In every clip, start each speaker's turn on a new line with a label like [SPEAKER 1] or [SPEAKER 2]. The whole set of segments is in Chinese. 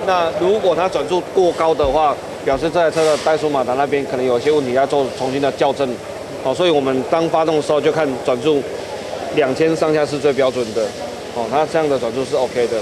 [SPEAKER 1] 那如果它转速过高的话，表示这台车的怠速马达那边可能有些问题，要做重新的校正。所以我们当发动的时候就看转速2000上下是最标准的。它这样的转速是 OK 的。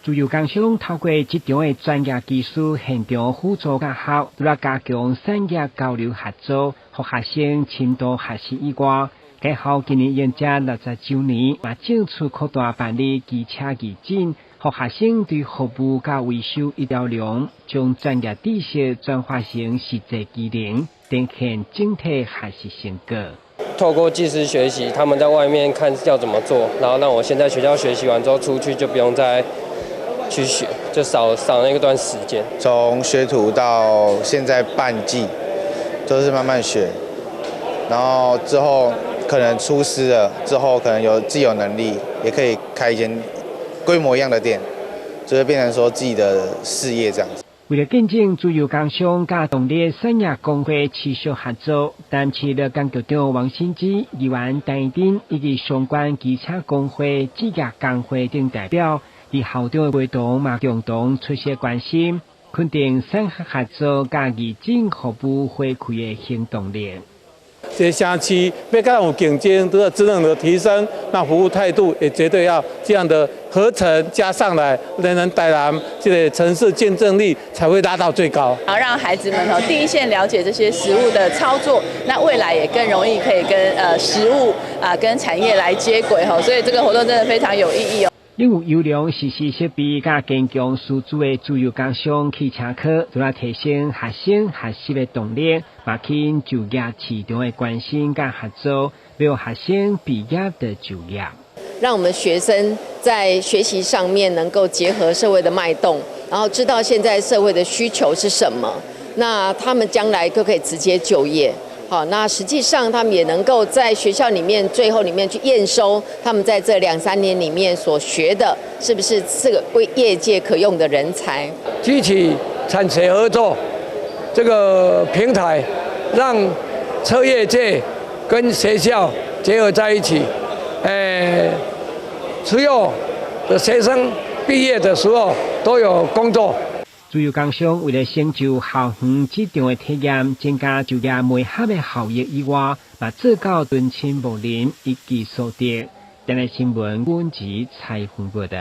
[SPEAKER 2] 自由工商透过这场的专业技术现场辅助教学，除了加强产业交流合作，和学生深度学习以外，结合今年迎接60周年，也整出扩大办理机车技检，和学生对服务甲维修一条龙，将专业知识转化成实际技能，展现整体学习成果。
[SPEAKER 3] 透过技师学习，他们在外面看要怎么做，然后让我先在学校学习完之后出去就不用再去学，就少那段时间。
[SPEAKER 4] 从学徒到现在半季，都是慢慢学，然后之后可能出师了，之后可能自己有能力，也可以开一间规模一样的店，就会变成说自己的事业这样子。
[SPEAKER 2] 为了见证自由工商甲动力产业工会持续合作，担起了工局长王新之、议员陈丁以及相关机车工会、职业工会等代表，以校长的陪同嘛共同出席关心，肯定产学合作甲义诊服务回馈的行动力。
[SPEAKER 5] 这些城市要更有竞争，这个职能的提升，那服务态度也绝对要这样的合成加上来，才能带来这个城市竞争力才会拉到最高。
[SPEAKER 6] 然后让孩子们第一线了解这些实务的操作，那未来也更容易可以跟实务跟产业来接轨所以这个活动真的非常有意义。
[SPEAKER 2] 另有优良实施设备甲坚强师资的自由工商汽车科，除了提升学生学习的动力，也khiến就业市场的关心甲合作，让学生毕业的就业。
[SPEAKER 7] 让我们学生在学习上面能够结合社会的脉动，然后知道现在社会的需求是什么，那他们将来就可以直接就业。好，那实际上他们也能够在学校里面最后里面去验收他们在这2-3年里面所学的是不是这个为业界可用的人才。
[SPEAKER 3] 举起产学合作这个平台，让车业界跟学校结合在一起，只有的学生毕业的时候都有工作。
[SPEAKER 2] 自由工商为了成就校园这场的体验，增加就业媒合的效益以外，也做到敦亲睦邻以及所得。今日新闻本集采访报道。